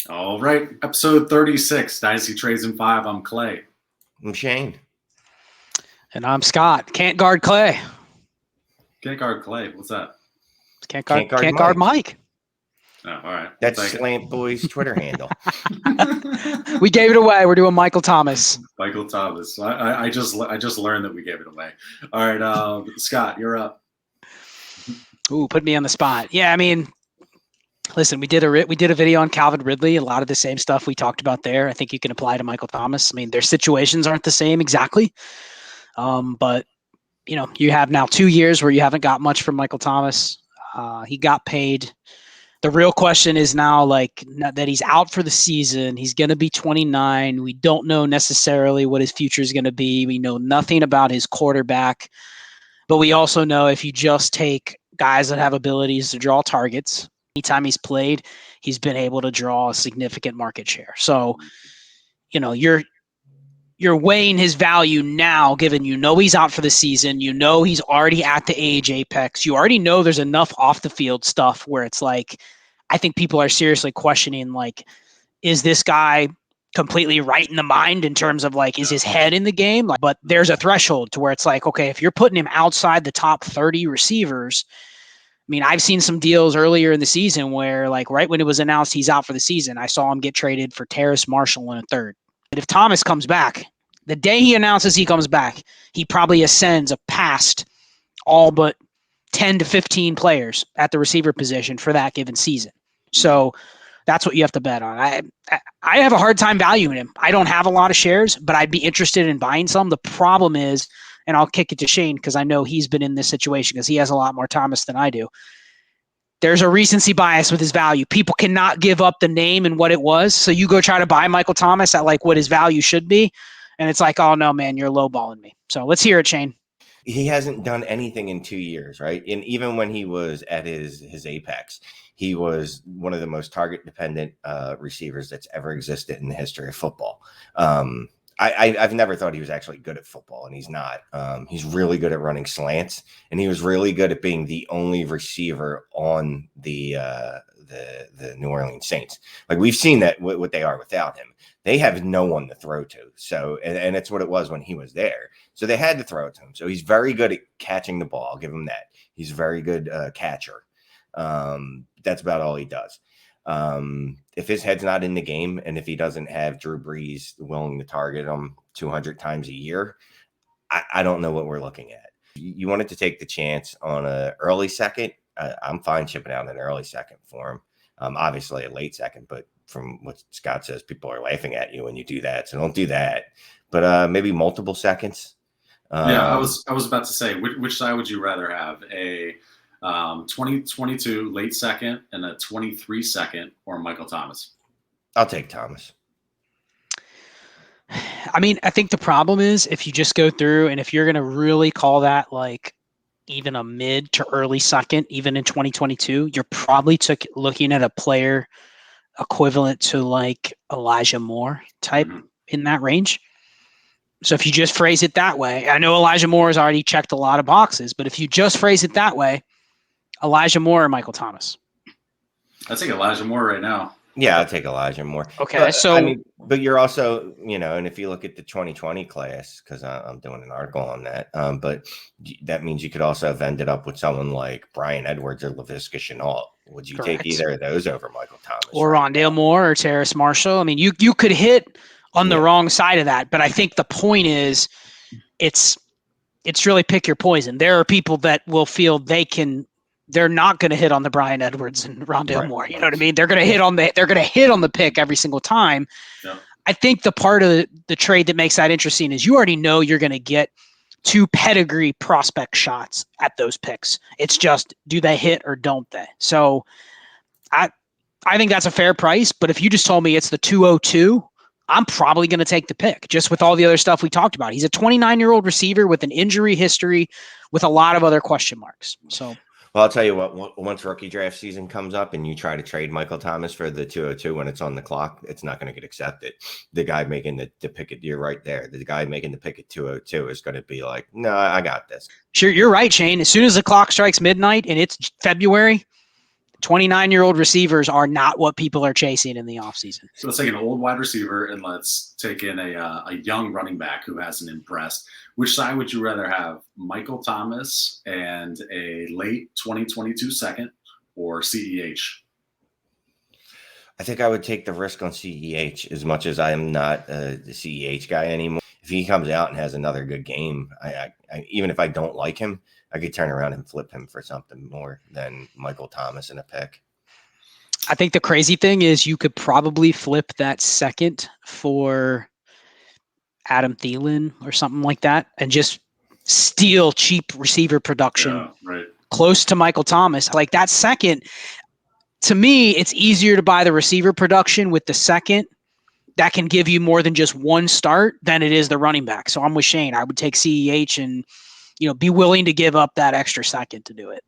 All right, episode 36, Dynasty Trades in 5. I'm Clay. I'm Shane. And I'm Scott. Can't guard Clay. Can't guard Clay. What's that? Can't guard Mike. Oh, all right. That's Slant Boy's Twitter handle. We gave it away. We're doing Michael Thomas. Michael Thomas. I just learned that we gave it away. All right, Scott, you're up. Ooh, put me on the spot. Yeah, I mean, listen, we did a video on Calvin Ridley. A lot of the same stuff we talked about there, I think you can apply to Michael Thomas. I mean, their situations aren't the same exactly, but you have now 2 years where you haven't got much from Michael Thomas. He got paid. The real question is now, that he's out for the season. He's going to be 29. We don't know necessarily what his future is going to be. We know nothing about his quarterback, but we also know if you just take guys that have abilities to draw targets, anytime he's played, he's been able to draw a significant market share. So, you're weighing his value now, given he's out for the season. He's already at the age apex. You already know there's enough off the field stuff where it's like, I think people are seriously questioning, is this guy completely right in the mind in terms of is his head in the game? But there's a threshold to where it's like, okay, if you're putting him outside the top 30 receivers, I mean, I've seen some deals earlier in the season where right when it was announced he's out for the season, I saw him get traded for Terrace Marshall in a third. But if Thomas comes back, the day he announces he comes back, he probably ascends past all but 10 to 15 players at the receiver position for that given season. So that's what you have to bet on. I have a hard time valuing him. I don't have a lot of shares, but I'd be interested in buying some. The problem is, and I'll kick it to Shane because I know he's been in this situation because he has a lot more Thomas than I do. There's a recency bias with his value. People cannot give up the name and what it was. So you go try to buy Michael Thomas at what his value should be. And it's like, oh no, man, you're lowballing me. So let's hear it, Shane. He hasn't done anything in 2 years, right? And even when he was at his apex, he was one of the most target-dependent receivers that's ever existed in the history of football. I've never thought he was actually good at football, and he's not. He's really good at running slants, and he was really good at being the only receiver on the New Orleans Saints. We've seen that what they are without him. They have no one to throw to. So, and it's what it was when he was there. So they had to throw it to him. So he's very good at catching the ball. I'll give him that. He's a very good catcher. That's about all he does. If his head's not in the game and if he doesn't have Drew Brees willing to target him 200 times a year, I don't know what we're looking at. You wanted to take the chance on an early second. I'm fine shipping out an early second for him. Obviously a late second, but from what Scott says, people are laughing at you when you do that. So don't do that. But maybe multiple seconds. I was about to say, which side would you rather have? A 2022 late second and a 23 second, or Michael Thomas? I'll take Thomas. I mean, I think the problem is if you just go through and if you're going to really call that even a mid to early second, even in 2022, you're probably looking at a player equivalent to Elijah Moore type in that range. So if you just phrase it that way, I know Elijah Moore has already checked a lot of boxes, but if you just phrase it that way, Elijah Moore or Michael Thomas? I take Elijah Moore right now. Yeah, I'll take Elijah Moore. Okay, but you're also, and if you look at the 2020 class, because I'm doing an article on that, but that means you could also have ended up with someone like Brian Edwards or Laviska Shenault. Would you take either of those over Michael Thomas? Or Rondale Moore or Terrace Marshall? I mean, you could hit on the wrong side of that, but I think the point is it's really pick your poison. There are people that will feel they're not going to hit on the Brian Edwards and Rondale Moore. You know what I mean? They're going to hit on the pick every single time. Yeah. I think the part of the trade that makes that interesting is you already know you're going to get 2 pedigree prospect shots at those picks. It's just, do they hit or don't they? So I think that's a fair price, but if you just told me it's the 202, I'm probably going to take the pick just with all the other stuff we talked about. He's a 29-year-old receiver with an injury history with a lot of other question marks. So, well, I'll tell you what, once rookie draft season comes up and you try to trade Michael Thomas for the 202 when it's on the clock, it's not going to get accepted. The guy making the pick at, you're right there. The guy making the pick at 202 is going to be like, no, I got this. Sure. You're right, Shane. As soon as the clock strikes midnight and it's February, 29-year-old receivers are not what people are chasing in the offseason. So let's take an old wide receiver and let's take in a young running back who hasn't impressed. Which side would you rather have, Michael Thomas and a late 2022 second, or CEH? I think I would take the risk on CEH as much as I am not the CEH guy anymore. If he comes out and has another good game, I even if I don't like him, I could turn around and flip him for something more than Michael Thomas in a pick. I think the crazy thing is you could probably flip that second for Adam Thielen or something like that and just steal cheap receiver production close to Michael Thomas. Like that second, to me, it's easier to buy the receiver production with the second that can give you more than just one start than it is the running back. So I'm with Shane. I would take CEH and, be willing to give up that extra second to do it.